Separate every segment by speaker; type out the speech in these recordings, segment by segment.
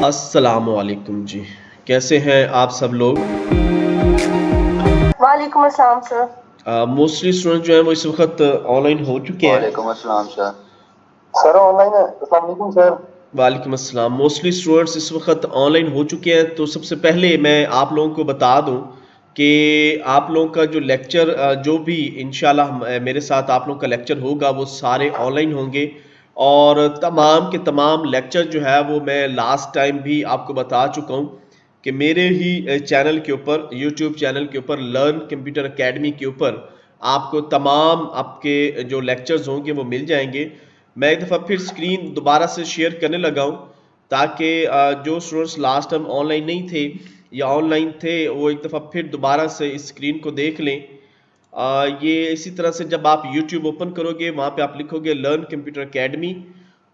Speaker 1: अस्सलामुअलैकुम जी। कैसे हैं आप सब लोग?
Speaker 2: वालेकुम अस्सलाम सर।
Speaker 1: मोस्टली स्टूडेंट जो है वो इस वक्त ऑनलाइन हो चुके हैं।
Speaker 3: वालेकुम अस्सलाम सर। सर ऑनलाइन है। अस्सलाम वालेकुम सर।
Speaker 1: वालेकुम अस्सलाम। मोस्टली स्टूडेंट्स इस वक्त ऑनलाइन हो चुके हैं। तो सबसे पहले मैं आप लोगों को बता दूं कि आप लोगों का जो लेक्चर जो भी इंशाल्लाह मेरे साथ आप लोगों का लेक्चर होगा वो सारे ऑनलाइन होंगे। और तमाम के तमाम लेक्चर जो है वो मैं लास्ट टाइम भी आपको बता चुका हूं कि मेरे ही चैनल के ऊपर, यूट्यूब चैनल के ऊपर, लर्न कंप्यूटर एकेडमी के ऊपर आपको तमाम आपके जो लेक्चर्स होंगे वो मिल जाएंगे। मैं एक दफ़ा फिर स्क्रीन दोबारा से शेयर करने लगा हूँ ताकि जो स्टूडेंट्स लास्ट टाइम ऑनलाइन नहीं थे या ऑनलाइन थे वो एक दफ़ा फिर दोबारा से इस स्क्रीन को देख लें। ये इसी तरह से जब आप YouTube ओपन करोगे वहाँ पे आप लिखोगे लर्न कंप्यूटर एकेडमी,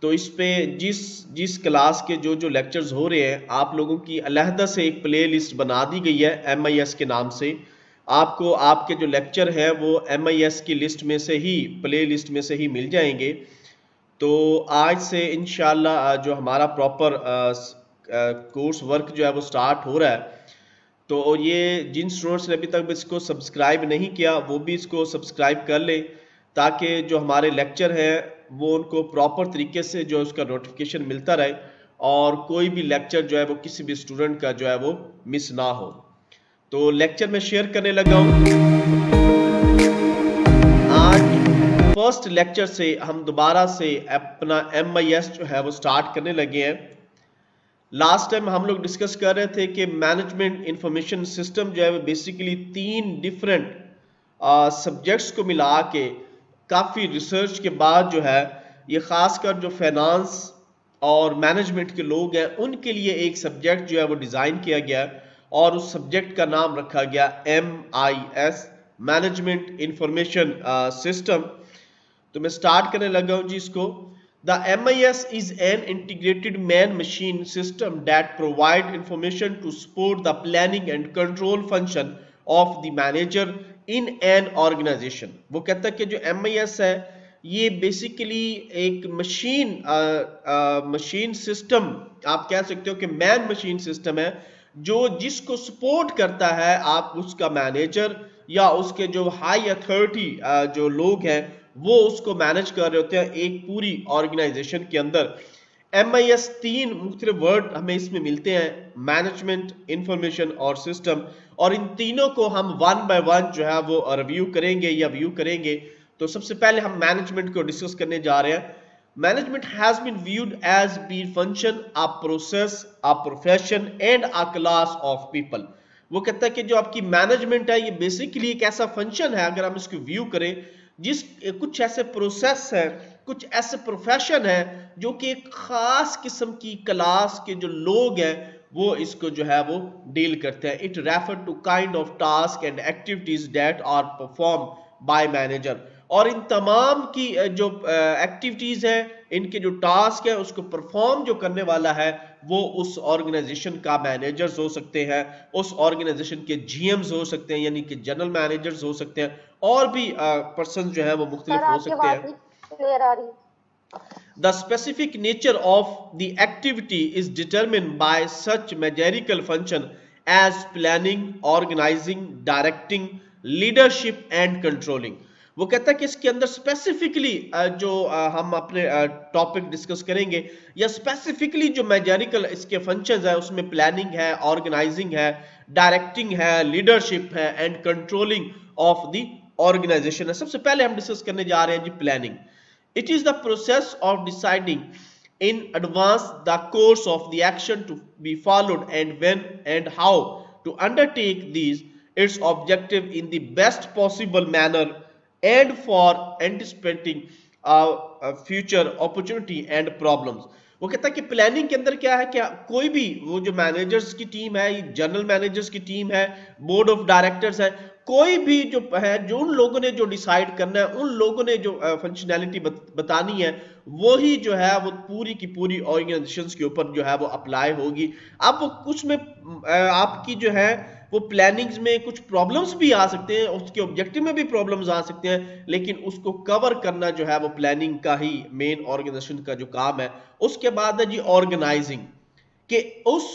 Speaker 1: तो इस पे जिस जिस क्लास के जो जो लेक्चर्स हो रहे हैं आप लोगों की अलहदा से एक प्ले लिस्ट बना दी गई है MIS के नाम से। आपको आपके जो लेक्चर है वो MIS की लिस्ट में से ही, प्ले लिस्ट में से ही मिल जाएंगे। तो आज से इंशाल्लाह जो हमारा प्रॉपर कोर्स वर्क जो है वो स्टार्ट हो रहा है। तो ये जिन स्टूडेंट्स ने अभी तक इसको सब्सक्राइब नहीं किया वो भी इसको सब्सक्राइब कर लें ताकि जो हमारे लेक्चर हैं वो उनको प्रॉपर तरीके से जो उसका नोटिफिकेशन मिलता रहे और कोई भी लेक्चर जो है वो किसी भी स्टूडेंट का जो है वो मिस ना हो। तो लेक्चर में शेयर करने लगा हूँ। आज फर्स्ट लेक्चर से हम दोबारा से अपना MIS जो है वो स्टार्ट करने लगे हैं। लास्ट टाइम हम लोग डिस्कस कर रहे थे कि मैनेजमेंट इंफॉर्मेशन सिस्टम जो है वो बेसिकली 3 डिफरेंट सब्जेक्ट्स को मिला के काफ़ी रिसर्च के बाद जो है ये खासकर जो फाइनेंस और मैनेजमेंट के लोग हैं उनके लिए एक सब्जेक्ट जो है वो डिज़ाइन किया गया और उस सब्जेक्ट का नाम रखा गया MIS, मैनेजमेंट इंफॉर्मेशन सिस्टम। तो मैं स्टार्ट करने लगा हूं जी इसको। The MIS is an integrated man-machine system that provide information to support the planning and control function of the manager in an organization। वो कहता है कि जो MIS है ये बेसिकली एक मशीन सिस्टम, आप कह सकते हो कि मैन मशीन सिस्टम है जो जिसको सपोर्ट करता है आप उसका मैनेजर या उसके जो हाई अथॉरिटी जो लोग हैं वो उसको मैनेज कर रहे होते हैं एक पूरी ऑर्गेनाइजेशन के अंदर। MIS 3 मुख्तलिफ वर्ड हमें इसमें मिलते हैं, मैनेजमेंट, इंफॉर्मेशन और सिस्टम, और इन तीनों को हम वन बाय वन जो है वो रिव्यू करेंगे या व्यू करेंगे। तो सबसे पहले हम मैनेजमेंट को डिस्कस करने जा रहे हैं। Management has been viewed as be function, a process, a profession and a class of people. वो कहता है कि जो आपकी मैनेजमेंट है ये बेसिकली एक ऐसा फंक्शन है, अगर हम इसको व्यू करें, जिस कुछ ऐसे प्रोसेस है, कुछ ऐसे प्रोफेशन है जो कि एक खास किस्म की क्लास के जो लोग हैं वो इसको जो है वो डील करते हैं। It refer to kind of task and activities that are perform by manager. और इन तमाम की जो एक्टिविटीज है, इनके जो टास्क है उसको परफॉर्म जो करने वाला है वो उस ऑर्गेनाइजेशन का मैनेजर्स हो सकते हैं, उस ऑर्गेनाइजेशन के GMs हो सकते हैं यानी कि जनरल मैनेजर्स हो सकते हैं, और भी पर्सन जो है वो मुख्तलिफ हो सकते हैं।
Speaker 2: क्लियर आ रही।
Speaker 1: The specific nature of the activity is determined by such managerial function as planning, organizing, directing, leadership and controlling। वो कहता है कि इसके अंदर स्पेसिफिकली जो हम अपने टॉपिक डिस्कस करेंगे या स्पेसिफिकली जो मैनेजरिकल इसके फंक्शंस है उसमें प्लानिंग है, ऑर्गेनाइजिंग है, डायरेक्टिंग है, लीडरशिप है and controlling of the organization है। सबसे पहले हम डिस्कस करने जा रहे हैं जी planning. It is the process of deciding in advance the course of the action to be followed and when and how to undertake these, its objective in the best possible manner and for anticipating future opportunity and problems। वो कहता है कि planning के अंदर क्या है, क्या कोई भी वो जो मैनेजर्स की टीम है, जनरल मैनेजर्स की टीम है, बोर्ड ऑफ डायरेक्टर्स है, कोई भी जो है, जो उन लोगों ने जो डिसाइड करना है, उन लोगों ने जो फंक्शनैलिटी बतानी है, वो ही जो है वो पूरी की पूरी ऑर्गेनाइजेशंस के ऊपर जो है वो अप्लाई होगी। अब वो कुछ में आपकी जो है वो प्लानिंग्स में कुछ प्रॉब्लम्स भी आ सकते हैं, उसके ऑब्जेक्टिव में भी प्रॉब्लम्स आ सकते हैं, लेकिन उसको कवर करना जो है वो प्लानिंग का ही मेन ऑर्गेनाइजेशन का जो काम है। उसके बाद है जी ऑर्गेनाइजिंग, कि उस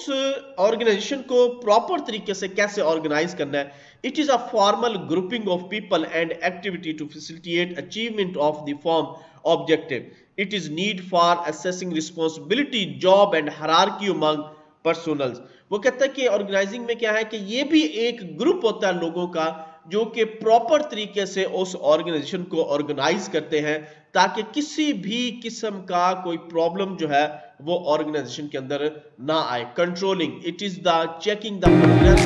Speaker 1: ऑर्गेनाइजेशन को प्रॉपर तरीके से कैसे ऑर्गेनाइज करना है. It is a formal grouping of people and activity to facilitate achievement of the form objective. It is need for assessing responsibility job and hierarchy among personnels. वो कहता है कि ऑर्गेनाइजिंग में क्या है कि ये भी एक ग्रुप होता है लोगों का जो कि प्रॉपर तरीके से उस ऑर्गेनाइजेशन को ऑर्गेनाइज करते हैं ताकि किसी भी किस्म का कोई प्रॉब्लम जो है वो ऑर्गेनाइजेशन के अंदर ना आए. Controlling, it is the checking the progress.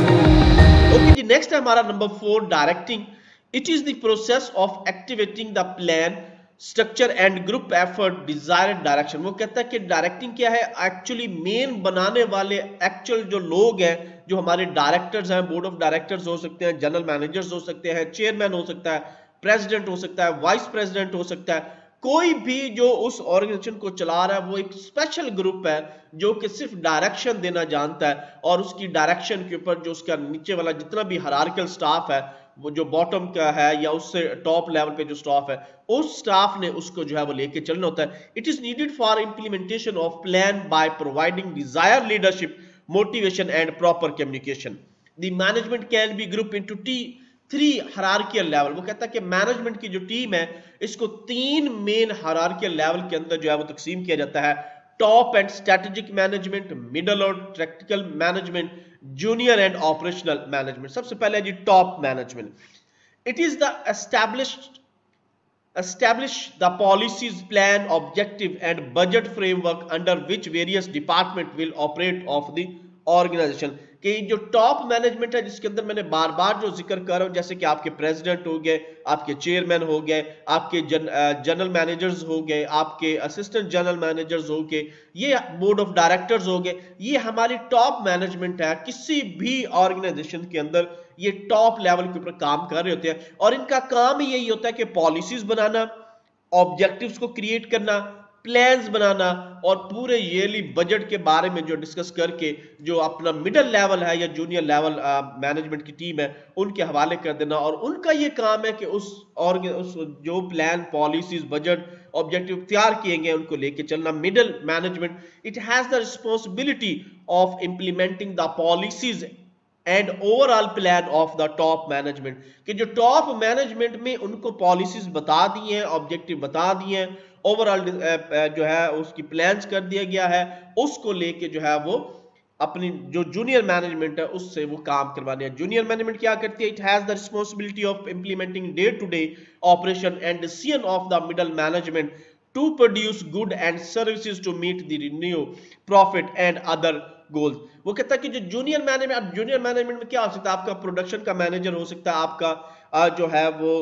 Speaker 1: Okay जी, नेक्स्ट है हमारा number 4, directing. It is the process of activating the plan structure and group effort desired direction. वो कहता है कि डायरेक्टिंग क्या है, एक्चुअली मेन बनाने वाले एक्चुअल जो लोग हैं, जो हमारे डायरेक्टर्स हैं, बोर्ड ऑफ डायरेक्टर्स हो सकते हैं, जनरल मैनेजर्स हो सकते हैं, चेयरमैन हो सकता है, प्रेसिडेंट हो सकता है, वाइस प्रेसिडेंट हो सकता है. कोई भी जो उस ऑर्गेनाइजेशन को चला रहा है वो एक स्पेशल ग्रुप है जो कि सिर्फ डायरेक्शन देना जानता है और उसकी डायरेक्शन के ऊपर जो उसका नीचे वाला जितना भी हायरार्किकल स्टाफ है, वो जो बॉटम का है या उससे टॉप लेवल पे जो स्टाफ है, उस स्टाफ ने उसको जो है वो लेके चलना होता है. It is needed for implementation of plan by providing desire leadership, motivation and proper communication. The management can be group into 3 hierarchical level. वो कहता है कि मैनेजमेंट की जो टीम है इसको 3 मेन हायरार्किकल लेवल के अंदर जो है वो तकसीम किया जाता है. Top and strategic management, middle और tactical management, junior and operational management. सबसे पहले जी top management. It is the establish the policies, plan, objective and budget framework under which various department will operate of the organization. कि जो top management है जिसके अंदर मैंने बार बार जो जिक्र कर रहा हूं, जैसे कि आपके प्रेसिडेंट हो गए, आपके चेयरमैन हो गए, आपके जनरल मैनेजर्स हो गए, आपके असिस्टेंट जनरल मैनेजर्स हो गए, ये बोर्ड ऑफ डायरेक्टर्स हो गए, ये हमारी टॉप मैनेजमेंट है. किसी भी ऑर्गेनाइजेशन के अंदर ये टॉप लेवल के ऊपर काम कर रहे होते हैं और इनका काम ही यही होता है कि पॉलिसीज बनाना, ऑब्जेक्टिव्स को क्रिएट करना, प्लान्स बनाना और पूरे ईयरली बजट के बारे में जो डिस्कस करके जो अपना मिडिल लेवल है या जूनियर लेवल मैनेजमेंट की टीम है उनके हवाले कर देना. और उनका ये काम है कि उस जो प्लान, पॉलिसीज, बजट, ऑब्जेक्टिव तैयार किए गए उनको लेके चलना. Middle management, it has the responsibility of implementing the policies and overall plan of the top management. कि जो टॉप मैनेजमेंट में उनको पॉलिसीज बता दी हैं, ऑब्जेक्टिव बता दिए हैं, ओवरऑल जो है उसकी प्लान्स कर दिया गया है, उसको लेके जो है वो अपनी जो जूनियर मैनेजमेंट है उससे वो काम करवाने हैं. जूनियर मैनेजमेंट क्या करती है, it has the responsibility of implementing day to day operation and decision of the middle management to produce good and services to meet the renew profit and other goals. वो कहता है कि जो junior management में क्या हो सकता है, आपका प्रोडक्शन का मैनेजर हो सकता है, आपका जो है वो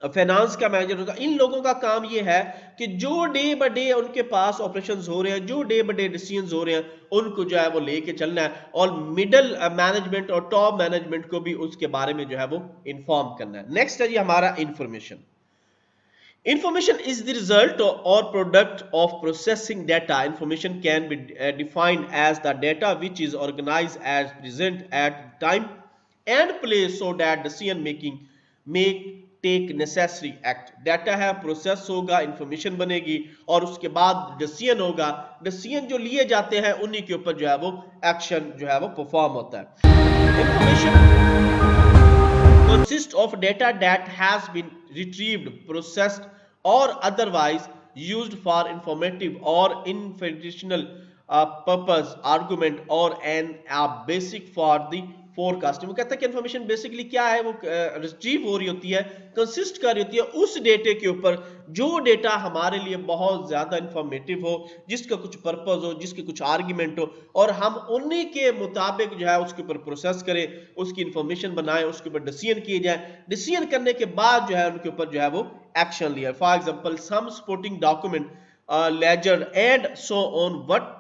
Speaker 1: फाइनेंस का मैनेजर होगा. इन लोगों का काम ये है कि जो डे बाय डे उनके पास ऑपरेशंस हो रहे हैं, जो डे बाय डे डिसीजंस हो रहे हैं, उनको जो है वो लेके चलना है और मिडिल मैनेजमेंट और टॉप मैनेजमेंट को भी उसके बारे में जो है वो इन्फॉर्म करना है. नेक्स्ट है जी हमारा information. Information is the result or product of processing data. Information can be defined as the data which is organized as present at time and place so that decision making may take necessary act. Data है, process होगा, information बनेगी और उसके बाद decision होगा. Decision जो लिए जाते हैं उन्हीं के ऊपर जो है वो एक्शन जो है वो परफॉर्म होता है. Information consists of data that has been retrieved, processed or otherwise used for informative or informational purpose, argument or an basic for the forecasting. वो कहता है कि इन्फॉर्मेशन बेसिकली क्या है, वो रिट्रीव हो रही होती है, कंसिस्ट कर रही होती है उस डेटे के ऊपर जो डेटा हमारे लिए बहुत ज्यादा इंफॉर्मेटिव हो, जिसका कुछ पर्पस हो, जिसके कुछ आर्ग्यूमेंट हो और हम उन्हीं के मुताबिक जो है उसके ऊपर प्रोसेस करें, उसकी इंफॉर्मेशन बनाएं, उसके ऊपर डिसीजन किए जाए. डिसीजन करने के बाद जो है उनके ऊपर जो है वो एक्शन लिया. For example some supporting document, ledger and so on, what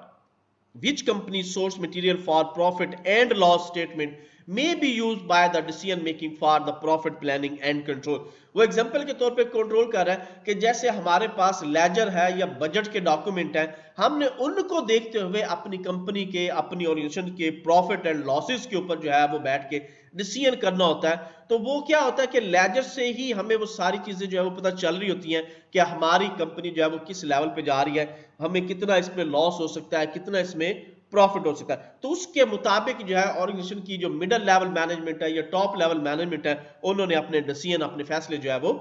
Speaker 1: which company source material for profit and loss statement, may be used by the decision making for the profit planning and control। वो example के तौर पे control कर रहा है कि जैसे हमारे पास लेजर है या बजट के डॉक्यूमेंट है, हमने उनको देखते हुए अपनी कंपनी के, अपनी ऑर्गेनाइजेशन के प्रॉफिट एंड लॉसेस के ऊपर जो है वो बैठ के डिसीजन करना होता है। तो वो क्या होता है कि लेजर से ही हमें वो सारी चीजें जो है वो पता चल रही होती हैं कि हमारी कंपनी जो है वो किस लेवल पे जा रही है, हमें कितना इसमें लॉस हो सकता है, कितना इसमें प्रॉफिट हो सकता है। तो उसके मुताबिक जो है ऑर्गेनाइजेशन की जो मिडिल लेवल मैनेजमेंट है या टॉप लेवल मैनेजमेंट है, उन्होंने अपने डिसीजन, अपने फैसले जो है वो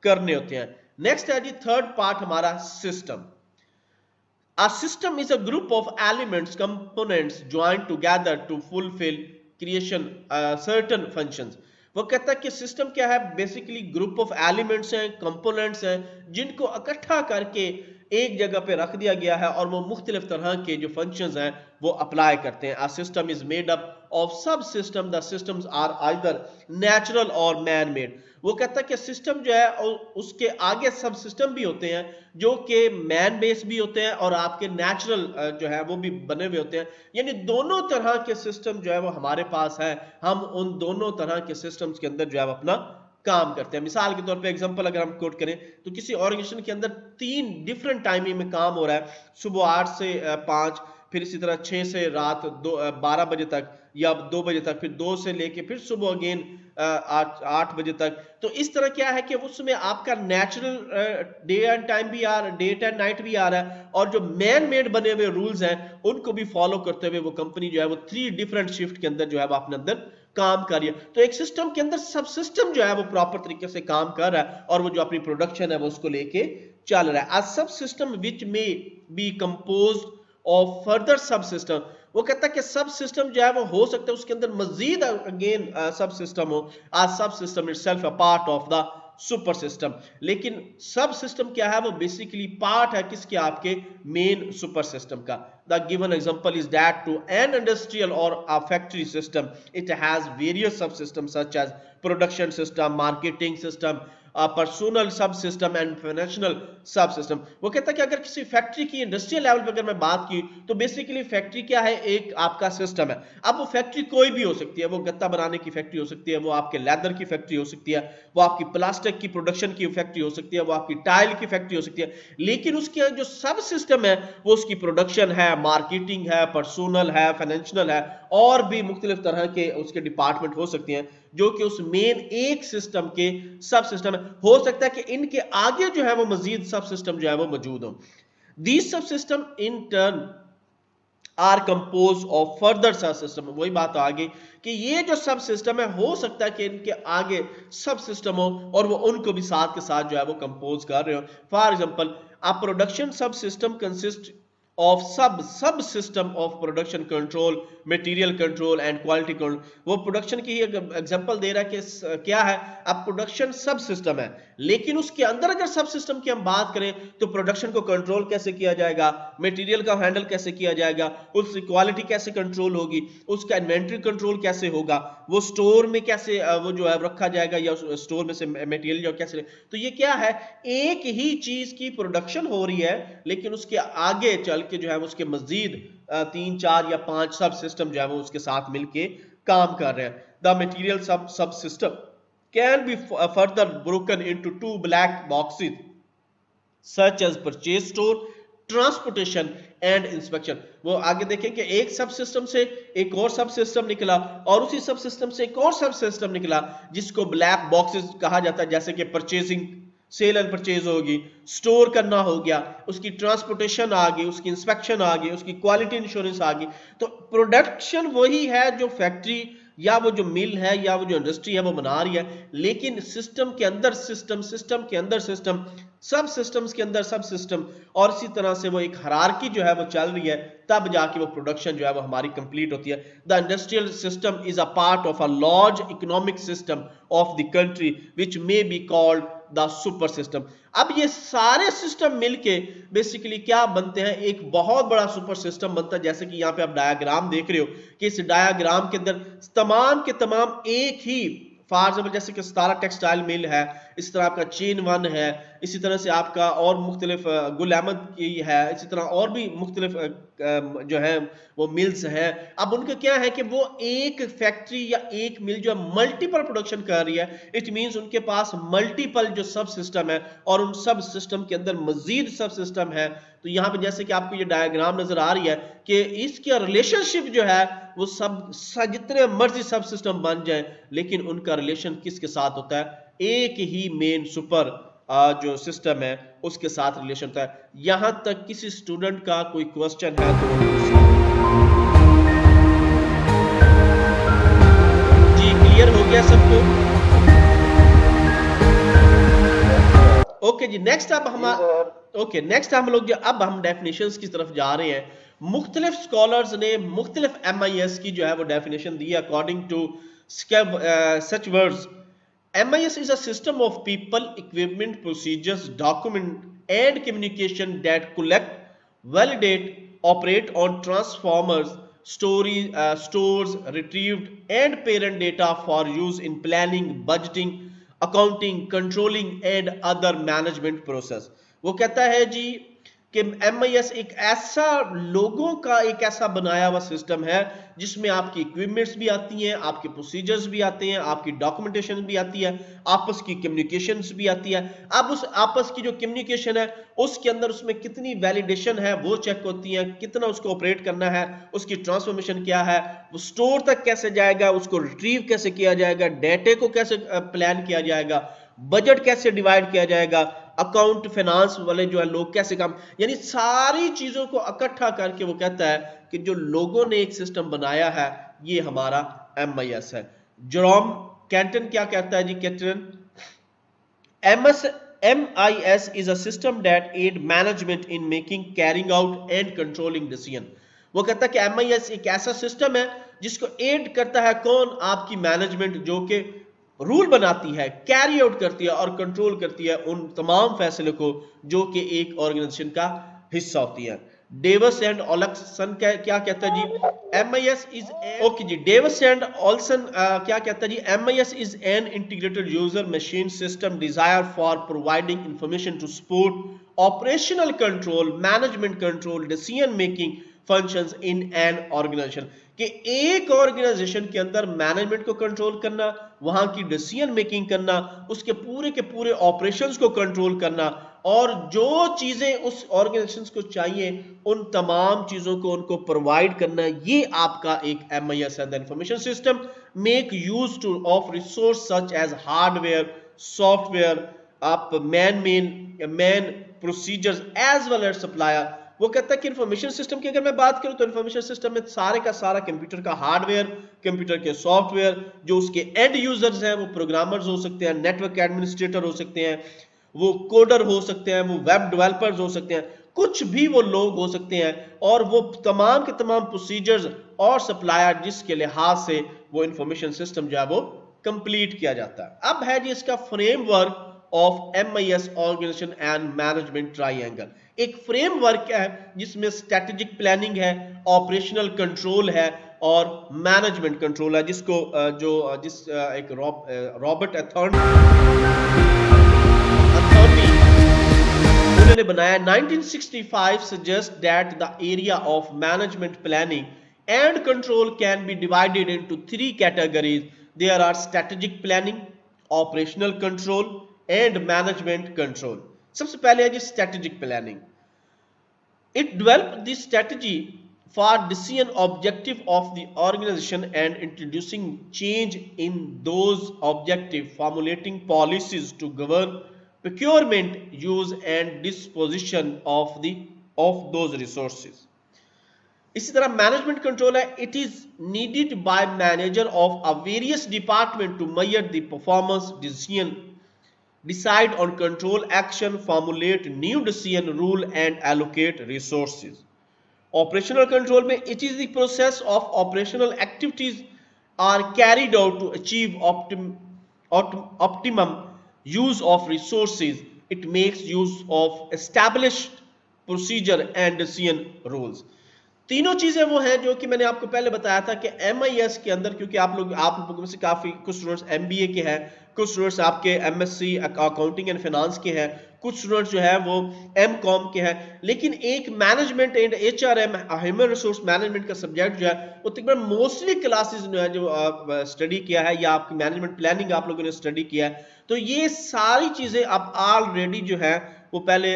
Speaker 1: करने होते हैं। नेक्स्ट है जी थर्ड पार्ट हमारा system. A system is a group of elements, components joined together to fulfill creation certain functions। वो कहता है कि सिस्टम क्या है, बेसिकली ग्रुप ऑफ एलिमेंट्स हैं, कंपोनेंट्स हैं, जिनको इकट्ठा करके एक जगह पे रख दिया गया है और वो मुख्तलिफ तरह के जो फंक्शंस हैं वो अप्लाई करते हैं। A system is made up of subsystem, the systems are either natural or man made। वो कहता है कि सिस्टम जो है उसके आगे सब सिस्टम भी होते हैं जो कि मैन बेस भी होते हैं और आपके नेचुरल जो है वो भी बने हुए होते हैं, यानी दोनों तरह के सिस्टम जो है वो हमारे पास है। हम उन दोनों तरह के सिस्टम्स के अंदर जो है अपना काम करते हैं। मिसाल के तौर पे एग्जांपल अगर हम कोट करें तो किसी ऑर्गेनाइजेशन के अंदर 3 डिफरेंट टाइमिंग में काम हो रहा है, सुबह 8 से 5, फिर इसी तरह 6 से रात 12 बजे तक या 2 बजे तक, फिर 2 से लेके फिर सुबह अगेन 8 बजे तक। तो इस तरह क्या है कि उसमें आपका नेचुरल डे एंड टाइम भी आ रहा है, डे एंड नाइट भी आ रहा है, और जो मैन मेड बने हुए रूल्स हैं उनको भी फॉलो करते हुए वो कंपनी जो है वो 3 डिफरेंट शिफ्ट के अंदर जो है वो अपने अंदर काम कर रही है। तो एक सिस्टम के अंदर सब सिस्टम जो है वो प्रॉपर तरीके से काम कर रहा है और वो जो अपनी प्रोडक्शन है वो उसको लेके चल रहा है। अ सब system which may be composed of further सब सिस्टम। वो कहता है कि सब सिस्टम जो है वो हो सकता है उसके अंदर मजीद अगेन सब सिस्टम हो। आ सब system itself a part of the super system. लेकिन सब सिस्टम क्या है, वो बेसिकली पार्ट है किसके, आपके मेन सुपर सिस्टम का। The given example is that to an industrial or a factory system, it has various subsystems such as production system, marketing system, personal सब सिस्टम एंड फाइनेंशियल सब system. वो कहता है कि अगर किसी फैक्ट्री की इंडस्ट्रियल लेवल पे अगर मैं बात की तो बेसिकली फैक्ट्री क्या है, एक आपका सिस्टम है। अब वो फैक्ट्री कोई भी हो सकती है, वो गत्ता बनाने की फैक्ट्री हो सकती है, वो आपके लेदर की फैक्ट्री हो सकती है, वो आपकी प्लास्टिक की प्रोडक्शन की फैक्ट्री हो सकती है, वो आपकी टाइल की फैक्ट्री हो सकती है। लेकिन उसके जो सब सिस्टम है वो उसकी प्रोडक्शन है, मार्केटिंग है, पर्सनल है, फाइनेंशियल है, और भी मुख्तलिफ तरह के उसके डिपार्टमेंट हो सकते हैं जो कि उस मेन एक सिस्टम के सब सिस्टम है। हो सकता है कि इनके आगे जो है वो मजीद सब सिस्टम जो है वो मौजूद हो। These subsystem in turn are composed of further सब सिस्टम। वही बात आ गई कि ये जो सब सिस्टम है हो सकता है कि इनके आगे सब सिस्टम हो और वो उनको भी साथ के साथ जो है वो कंपोज कर रहे हो। फॉर एग्जांपल अ प्रोडक्शन सब system consist of subsystem of production control, material control and quality control। वो प्रोडक्शन की एग्जांपल दे रहा है कि क्या है, अब प्रोडक्शन सब सिस्टम है, लेकिन उसके अंदर अगर सब सिस्टम की हम बात करें तो प्रोडक्शन को कंट्रोल कैसे किया जाएगा, मटेरियल का हैंडल कैसे किया जाएगा, उसकी क्वालिटी कैसे कंट्रोल होगी, उसका इन्वेंटरी कंट्रोल कैसे होगा, वो स्टोर में कैसे वो जो है रखा जाएगा या स्टोर में से मटेरियल जो कैसे। तो ये क्या है, एक ही चीज की प्रोडक्शन हो रही है लेकिन उसके आगे चल के जो है उसके मजीद 3, 4 या 5 सब सिस्टम जो है वो उसके साथ मिलके काम कर रहे हैं। The material subsystem can be further broken into 2 black boxes such as purchase store, transportation and inspection. वो आगे देखें कि एक सब सिस्टम से एक और सब सिस्टम निकला और उसी सब सिस्टम से एक और सब सिस्टम निकला जिसको ब्लैक बॉक्सेस कहा जाता है, जैसे कि परचेजिंग, सेल एंड परचेज होगी, स्टोर करना हो गया, उसकी ट्रांसपोर्टेशन आ गई, उसकी इंस्पेक्शन आ गई, उसकी क्वालिटी इंश्योरेंस आ गई। तो प्रोडक्शन वही है जो फैक्ट्री या वो जो मिल है या वो जो इंडस्ट्री है वो बना रही है, लेकिन सिस्टम के अंदर सिस्टम, सिस्टम के अंदर सिस्टम, सब सिस्टम्स के अंदर सब सिस्टम, और इसी तरह से वो एक हायरार्की जो है वो चल रही है, तब जाके वो प्रोडक्शन जो है वो हमारी कंप्लीट होती है। The industrial system is a part of a large economic system of the country which may be called the super system. अब ये सारे सिस्टम मिलके बेसिकली क्या बनते हैं, एक बहुत बड़ा सुपर सिस्टम बनता है। जैसे कि यहाँ पे आप डायग्राम देख रहे हो कि इस डायग्राम के अंदर तमाम के तमाम एक ही, फॉर एग्जाम्पल जैसे कि 17 टेक्सटाइल मिल है, इसी तरह आपका चेन वन है, इसी तरह से आपका और मुख्तलिफ गुल अहमद की है, इसी तरह और भी मुख्तलिफ जो है वो मिल्स हैं। अब उनका क्या है कि वो एक फैक्ट्री या एक मिल जो है मल्टीपल प्रोडक्शन कर रही है। इट मींस उनके पास मल्टीपल जो सब सिस्टम है और उन सब सिस्टम के अंदर मजीद सब सिस्टम है। तो यहाँ पे जैसे कि आपको ये डायग्राम नजर आ रही है कि इसका रिलेशनशिप जो है वो जितने मर्जी सब सिस्टम बन जाए, लेकिन उनका रिलेशन किसके साथ होता है? एक ही मेन सुपर जो सिस्टम है उसके साथ रिलेशन होता है। यहां तक किसी स्टूडेंट का कोई क्वेश्चन है तो जी क्लियर हो गया सबको? ओके जी, नेक्स्ट अब हम लोग जो अब हम डेफिनेशंस की तरफ जा रहे हैं। मुख्तलिफ स्कॉलर्स ने मुख्तलिफ MIS की जो है वो डेफिनेशन दी है according to such words. MIS is a system of people, equipment, procedures, document and communication that collect, validate, operate on transformers, stores, retrieved and parent data for use in planning, budgeting, accounting, controlling and other management process। वो कहता है जी कि MIS एक ऐसा लोगों का एक ऐसा बनाया हुआ सिस्टम है जिसमें आपकी इक्विपमेंट्स भी आती हैं, आपके प्रोसीजर्स भी आते हैं, आपकी डॉक्यूमेंटेशन भी आती है, आपस की कम्युनिकेशंस भी आती है। अब उस आपस की जो कम्युनिकेशन है उसके अंदर उसमें कितनी वैलिडेशन है वो चेक होती है, कितना उसको ऑपरेट करना है, उसकी ट्रांसफॉर्मेशन क्या है, वो स्टोर तक कैसे जाएगा, उसको रिट्रीव कैसे किया जाएगा, डेटे को कैसे प्लान किया जाएगा, बजट कैसे डिवाइड किया जाएगा, अकाउंट फाइनेंस वाले जो है लोग कैसे काम, यानी सारी चीजों को इकट्ठा करके वो कहता है कि जो लोगों ने एक सिस्टम बनाया है ये हमारा MIS है। जेरोम कैंटन क्या कहता है जी? कैंटन MIS is a system that aid management in making, carrying out and controlling decision। वो कहता है कि MIS एक ऐसा सिस्टम है जिसको एड करता है कौन? आपकी मैनेजमेंट, जो कि रूल बनाती है, कैरी आउट करती है और कंट्रोल करती है उन तमाम फैसले को जो कि एक ऑर्गेनाइजेशन का हिस्सा होती है। डेविस एंड ऑल्सन क्या कहता है जी? MIS इज ओके जी, डेविस एंड ऑल्सन क्या कहता है जी? MIS is an integrated user machine system desire for providing information to support operational control, management control, decision making functions in an organization. कि एक ऑर्गेनाइजेशन के अंदर मैनेजमेंट को कंट्रोल करना, वहां की डिसीजन मेकिंग करना, उसके पूरे ऑपरेशंस को कंट्रोल करना और जो चीजें उस ऑर्गेनाइजेशन को चाहिए उन तमाम चीजों को उनको प्रोवाइड करना, ये आपका एक MIS है। The information system make use to of resource such as hardware, software, आप man procedures as well as supplier. वो कहता है कि इंफॉर्मेशन सिस्टम की अगर मैं बात करूं तो इंफॉर्मेशन सिस्टम में सारे का सारा कंप्यूटर का हार्डवेयर, कंप्यूटर के सॉफ्टवेयर, जो उसके एंड यूजर्स हैं वो प्रोग्रामर्स हो सकते हैं, नेटवर्क एडमिनिस्ट्रेटर हो सकते हैं, वो कोडर हो सकते हैं, वो वेब डेवलपर्स हो सकते हैं, कुछ भी वो लोग हो सकते हैं, और वो तमाम के तमाम प्रोसीजर्स और सप्लायर जिसके लिहाज से वो इंफॉर्मेशन सिस्टम जो है वो कंप्लीट किया जाता है। अब है जी इसका framework of MIS organization and management triangle. एक फ्रेमवर्क है जिसमें स्ट्रेटेजिक प्लानिंग है, ऑपरेशनल कंट्रोल है और मैनेजमेंट कंट्रोल है, जिसको एक रॉबर्ट अथॉर्नी उन्होंने बनाया 1965 suggests that the area of management planning and control can be divided into 3 categories. There are strategic planning, operational control and management control। सबसे पहले है जी strategic planning। It developed the strategy for decision objective of the organization and introducing change in those objective, formulating policies to govern procurement, use and disposition of those resources। इसी तरह management control है, it is needed by manager of a various department to measure the performance, decision, decide on control action, formulate new decision rule and allocate resources। Operational control में it is the process of operational activities are carried out to achieve optimum use of resources। It makes use of established procedure and decision rules। तीनों चीजें वो हैं जो कि मैंने आपको पहले बताया था कि MIS के अंदर, क्योंकि आप लोगों में से काफी कुछ स्टूडेंट्स MBA के हैं, कुछ स्टूडेंट्स आपके MSc अकाउंटिंग एंड फाइनेंस के हैं, कुछ स्टूडेंट्स जो है वो MCOM के हैं, लेकिन एक management and HRM human resource management का सब्जेक्ट जो है वो तकरीबन मोस्टली क्लासेस जो स्टडी किया है या आपकी मैनेजमेंट प्लानिंग आप लोगों ने स्टडी किया है, तो ये सारी चीजें आप ऑलरेडी जो है वो पहले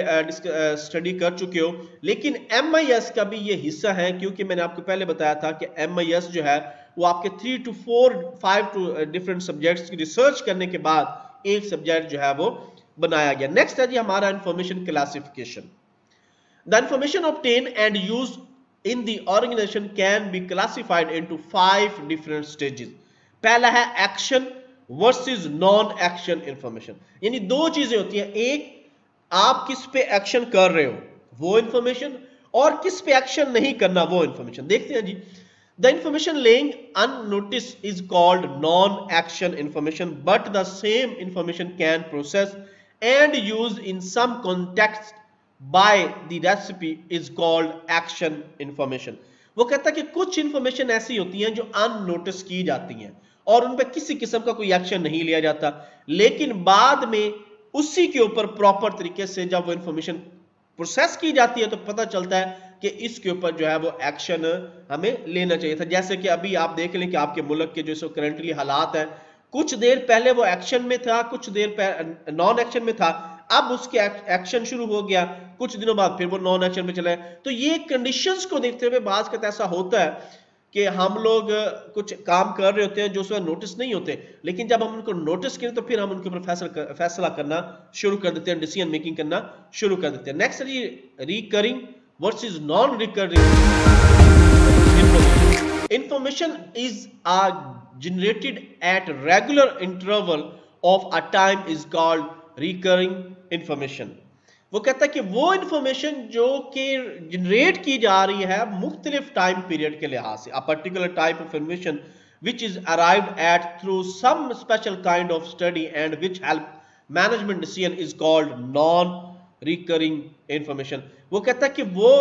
Speaker 1: स्टडी कर चुके हो। लेकिन MIS का भी ये हिस्सा है, क्योंकि मैंने आपको पहले बताया था कि MIS जो है वो आपके 3 to 5 डिफरेंट सब्जेक्ट्स की रिसर्च करने के बाद एक सब्जेक्ट जो है वो बनाया गया। नेक्स्ट है जी हमारा information classification. The information obtain and use in the organization can be classified into 5 different stages. पहला है action versus non action information, यानी दो चीजें होती हैं, एक आप किस पे एक्शन कर रहे हो वो इंफॉर्मेशन, और किस पे एक्शन नहीं करना वो इंफॉर्मेशन। देखते हैं जी। The information lying unnotice is called non action information, but the same information can process and use in some context by the recipe is called action information. वो कहता है कि कुछ इंफॉर्मेशन ऐसी होती हैं जो अननोटिस की जाती हैं और उन पर किसी किस्म का कोई एक्शन नहीं लिया जाता, लेकिन बाद में उसी के ऊपर प्रॉपर तरीके से जब वो इंफॉर्मेशन प्रोसेस की जाती है तो पता चलता है कि इसके ऊपर जो है वो एक्शन हमें लेना चाहिए था। जैसे कि अभी आप देख लें कि आपके मुल्क के जो करंटली हालात है, कुछ देर पहले वो एक्शन में था, कुछ देर नॉन एक्शन में था, अब उसके एक्शन शुरू हो गया, कुछ दिनों बाद फिर वो नॉन एक्शन में चला है। तो ये कंडीशंस को देखते हुए बाज का ऐसा होता है कि हम लोग कुछ काम कर रहे होते हैं जो उसमें नोटिस नहीं होते, लेकिन जब हम उनको नोटिस करें तो फिर हम उनके ऊपर फैसला करना शुरू कर देते हैं, डिसीजन मेकिंग करना शुरू कर देते हैं। नेक्स्ट है recurring versus non recurring information is generated at regular interval of a time is called recurring information। वो कहता है कि वो इंफॉर्मेशन जो कि जनरेट की जा रही है मुख्तलिफ टाइम पीरियड के लिहाज से, a particular type of information which is arrived at through some special kind of study and which help management decision is called non recurring information. वो कहता है कि वो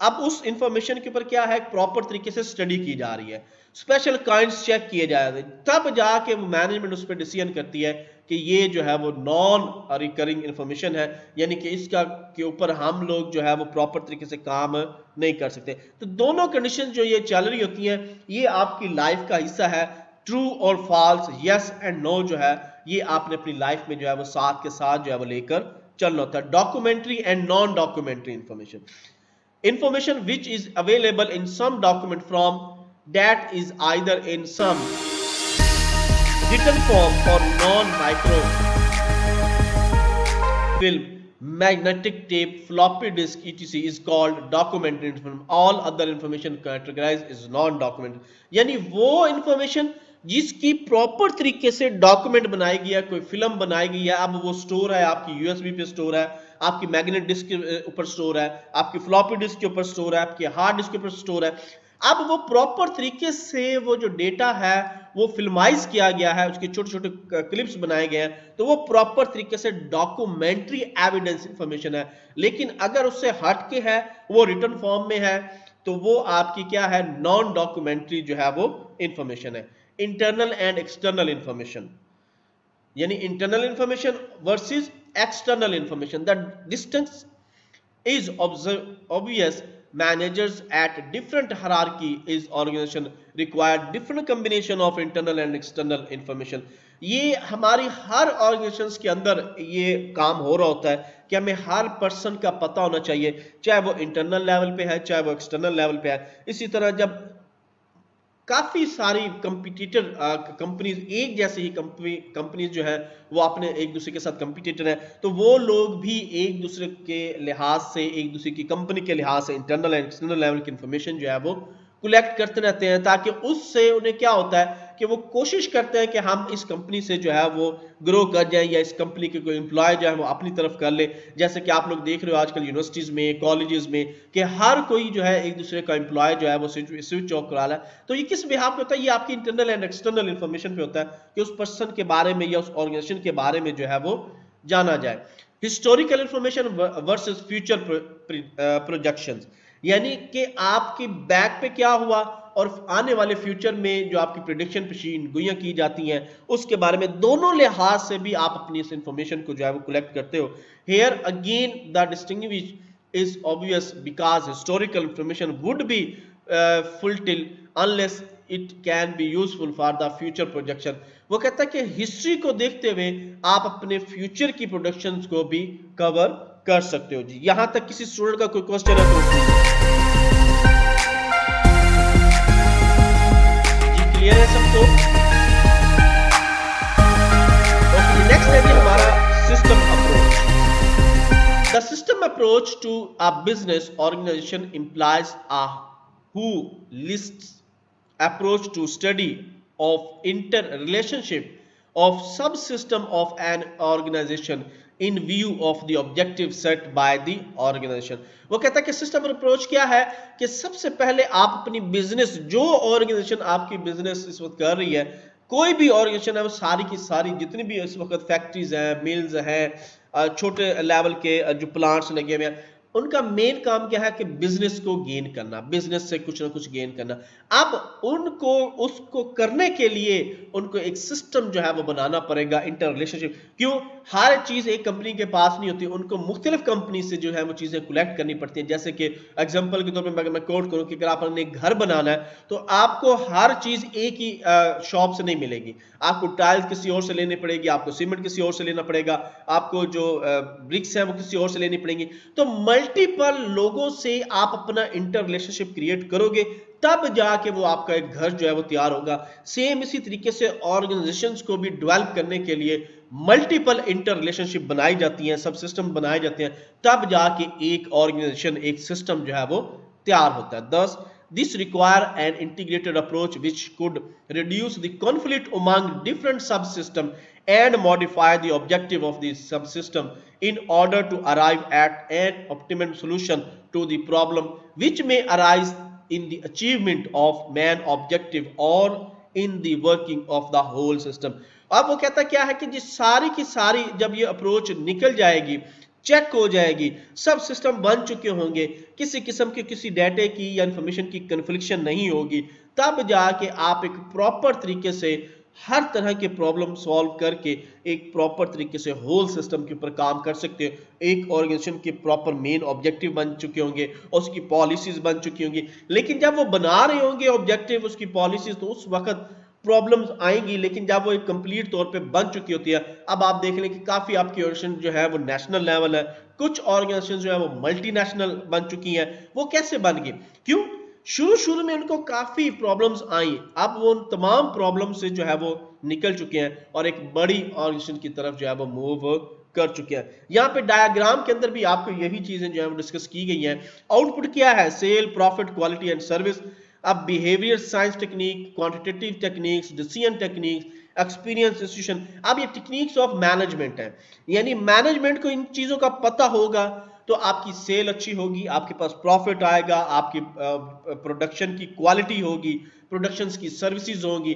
Speaker 1: अब उस इंफॉर्मेशन के ऊपर क्या है, प्रॉपर तरीके से स्टडी की जा रही है, स्पेशल काइंड्स चेक किए जा रहे हैं, तब जाके वो मैनेजमेंट उस पर डिसीजन करती है कि ये जो है वो नॉन रिकरिंग इंफॉर्मेशन है, यानी कि इसका के ऊपर हम लोग जो है वो प्रॉपर तरीके से काम नहीं कर सकते। तो दोनों कंडीशन जो ये चल रही होती हैं ये आपकी लाइफ का हिस्सा है। ट्रू और फॉल्स, यस एंड नो जो है ये आपने अपनी लाइफ में जो है वो साथ के साथ जो है वो लेकर चलना होता है। Documentary and non documentary information, information which is available in some document from that is either in some written form or non-micro film, magnetic tape, floppy disk etc is called documentary information। all other information categorized is non-document, यानी वो information जिसकी proper तरीके से document बनाई गई है, कोई film बनाई गई है, अब वो स्टोर है, आपकी USB पे स्टोर है, आपकी मैग्नेट डिस्क के ऊपर स्टोर है, आपकी फ्लॉपी डिस्क के ऊपर स्टोर है, आपकी हार्ड डिस्क के ऊपर स्टोर है। अब वो प्रॉपर तरीके से वो जो डेटा है वो फिल्माइज किया गया है, उसके छोटे छोटे क्लिप्स बनाए गए हैं, तो वो प्रॉपर तरीके से डॉक्यूमेंट्री एविडेंस इंफॉर्मेशन है। लेकिन अगर उससे हट के है, वो रिटर्न फॉर्म में है, तो वो आपकी क्या है, नॉन डॉक्यूमेंट्री जो है वो इंफॉर्मेशन है। इंटरनल एंड एक्सटर्नल इंफॉर्मेशन, यानी internal information versus external information, the distance is obvious। managers at different hierarchy is organization require different combination of internal and external information। ये हमारी हर ऑर्गेनाइजेशंस के अंदर ये काम हो रहा होता है कि हमें हर पर्सन का पता होना चाहिए, चाहे वो इंटरनल लेवल पे है चाहे वो एक्सटर्नल लेवल पे है। इसी तरह जब काफी सारी कंपटीटर कंपनीज, एक जैसे ही कंपनीज जो है वो अपने एक दूसरे के साथ कंपटीटर है, तो वो लोग भी एक दूसरे के लिहाज से, एक दूसरे की कंपनी के लिहाज से इंटरनल एंड एक्सटर्नल लेवल की इंफॉर्मेशन जो है वो कलेक्ट करते रहते हैं, ताकि उससे उन्हें क्या होता है कि वो कोशिश करते हैं कि हम इस कंपनी से जो है वो ग्रो कर जाए, या इस कंपनी के कोई एम्प्लॉय जो है वो अपनी तरफ कर ले। जैसे कि आप लोग देख रहे हो आजकल यूनिवर्सिटीज में, कॉलेजेस में, कि हर कोई जो है एक दूसरे का एम्प्लॉय जो है वो स्विच ऑफ करा रहा है। तो ये किस बिहाफ पे होता है, ये आपकी इंटरनल एंड एक्सटर्नल इंफॉर्मेशन पे होता है कि उस पर्सन के बारे में या उस ऑर्गेनाइजेशन के बारे में जो है वो जाना जाए। Historical information versus future projections, यानी कि आपकी बैक पे क्या हुआ और आने वाले फ्यूचर में जो आपकी प्रेडिक्शन मशीन गुइयां की जाती हैं उसके बारे में दोनों लिहाज से भी आप अपनी इस इंफॉर्मेशन को जो है वो कलेक्ट करते हो। Here again the distinguish is obvious because historical information would be futile unless it can be useful for the future projection। वो कहता है कि हिस्ट्री को देखते हुए आप अपने फ्यूचर की प्रोडक्शंस को भी कवर कर सकते हो। जी यहां तक किसी स्टूडेंट का कोई क्वेश्चन है तो जी क्लियर है सबको? ओके नेक्स्ट है जी हमारा system approach. The system approach to a business organization implies a holistic approach to study of interrelationship of subsystem of an organization in view of the objective set by the organization। वो कहता है कि system approach क्या है कि सबसे पहले आप अपनी बिजनेस, जो ऑर्गेनाइजेशन आपकी बिजनेस इस वक्त कर रही है, कोई भी ऑर्गेनाइजेशन है वो सारी की सारी जितनी भी इस वक्त फैक्ट्रीज हैं, मिल्स हैं, छोटे लेवल के जो प्लांट्स लगे हुए हैं, उनका मेन काम क्या है कि बिजनेस को गेन करना, बिजनेस से कुछ ना कुछ गेन करना। अब उनको उसको करने के लिए उनको एक सिस्टम जो है वो बनाना पड़ेगा, इंटर रिलेशनशिप। क्यों? हर चीज एक कंपनी के पास नहीं होती, उनको मुख्तलिफ कंपनी से जो है वो चीजें कलेक्ट करनी पड़ती हैं। जैसे कि एग्जांपल के तौर पे अगर मैं कोट करूं कि अगर आपने एक घर बनाना है तो आपको हर चीज एक ही शॉप से नहीं मिलेगी, आपको टाइल्स किसी और से लेनी पड़ेगी, आपको सीमेंट किसी और से लेना पड़ेगा, आपको जो ब्रिक्स है वो किसी और से लेनी पड़ेंगी। तो मल्टीपल लोगों से आप अपना इंटर रिलेशनशिप क्रिएट करोगे तब जाके वो आपका एक घर जो है वो तैयार होगा। सेम इसी तरीके से ऑर्गेनाइजेशंस को भी डेवलप करने के लिए मल्टीपल इंटर रिलेशनशिप बनाई जाती हैं, सब सिस्टम बनाए जाते हैं, तब जाके एक ऑर्गेनाइजेशन, एक सिस्टम जो है वो तैयार होता है। Thus, this require an integrated approach which could reduce the conflict among different subsystems and modify the objective of the subsystem in order to arrive at an optimum solution to the problem which may arise in the achievement of main objective or in the working of the whole system। अब वो कहता क्या है कि जिस सारी की सारी जब ये अप्रोच निकल जाएगी, चेक हो जाएगी, सब सिस्टम बन चुके होंगे, किसी किस्म के किसी डाटे की या इंफॉर्मेशन की कन्फ्लिक्शन नहीं होगी, तब जाके आप एक प्रॉपर तरीके से हर तरह के प्रॉब्लम सॉल्व करके एक प्रॉपर तरीके से होल सिस्टम के ऊपर काम कर सकते हो। एक ऑर्गेनाइजेशन के प्रॉपर मेन ऑब्जेक्टिव बन चुके होंगे, उसकी पॉलिसीज बन चुकी होंगी। लेकिन जब वो बना रहे होंगे ऑब्जेक्टिव, उसकी पॉलिसीज, तो उस वक्त प्रॉब्लम्स आएंगी, लेकिन जब वो एक कंप्लीट तौर पे बन चुकी होती है। अब आप देख लें कि काफी आपकी ऑर्गेनाइजेशन जो है वो नेशनल लेवल है, कुछ ऑर्गेनाइजेशन जो है वो मल्टीनेशनल बन चुकी हैं। वो कैसे बन गई? क्यों? शुरू में उनको काफी प्रॉब्लम्स आई, अब वो उन तमाम प्रॉब्लम से जो है वो निकल चुके हैं और एक बड़ी ऑर्गेनाइजेशन की तरफ जो है वो मूव कर चुके हैं। यहाँ पे डायग्राम के अंदर भी आपको यही चीजें जो है वो डिस्कस की गई हैं। आउटपुट क्या है? Sale, profit, quality and service. अब behaviour science technique, quantitative techniques, decision techniques, experience institution. अब ये टेक्निक्स ऑफ मैनेजमेंट है, यानी मैनेजमेंट को इन चीजों का पता होगा तो आपकी सेल अच्छी होगी, आपके पास प्रॉफिट आएगा, आपकी प्रोडक्शन की क्वालिटी होगी, प्रोडक्शन की सर्विसेज होंगी।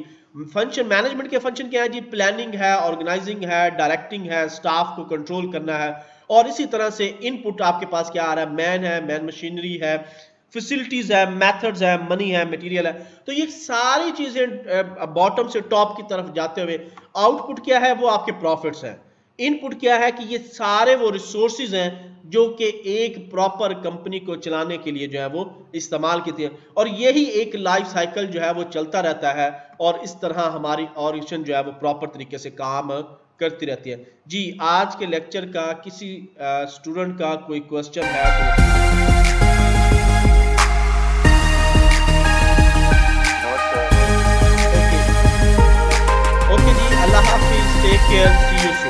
Speaker 1: फंक्शन, मैनेजमेंट के फंक्शन क्या है जी? प्लानिंग है, ऑर्गेनाइजिंग है, डायरेक्टिंग है, स्टाफ को कंट्रोल करना है, और इसी तरह से इनपुट आपके पास क्या आ रहा है? मैन है, मैन मशीनरी है, फैसिलिटीज है, मेथड्स है, मनी है, मटेरियल है। तो ये सारी चीजें बॉटम से टॉप की तरफ जाते हुए आउटपुट क्या है? वो आपके प्रॉफिट्स हैं। इनपुट क्या है कि ये सारे वो रिसोर्सेज हैं जो कि एक प्रॉपर कंपनी को चलाने के लिए जो है वो इस्तेमाल की थी, और यही एक लाइफ साइकिल जो है वो चलता रहता है, और इस तरह हमारी ऑर्गेनाइजेशन जो है वो प्रॉपर तरीके से काम करती रहती है। जी आज के लेक्चर का किसी स्टूडेंट का कोई क्वेश्चन है तो ओके जी, अल्लाह हाफिज, take care, see you soon.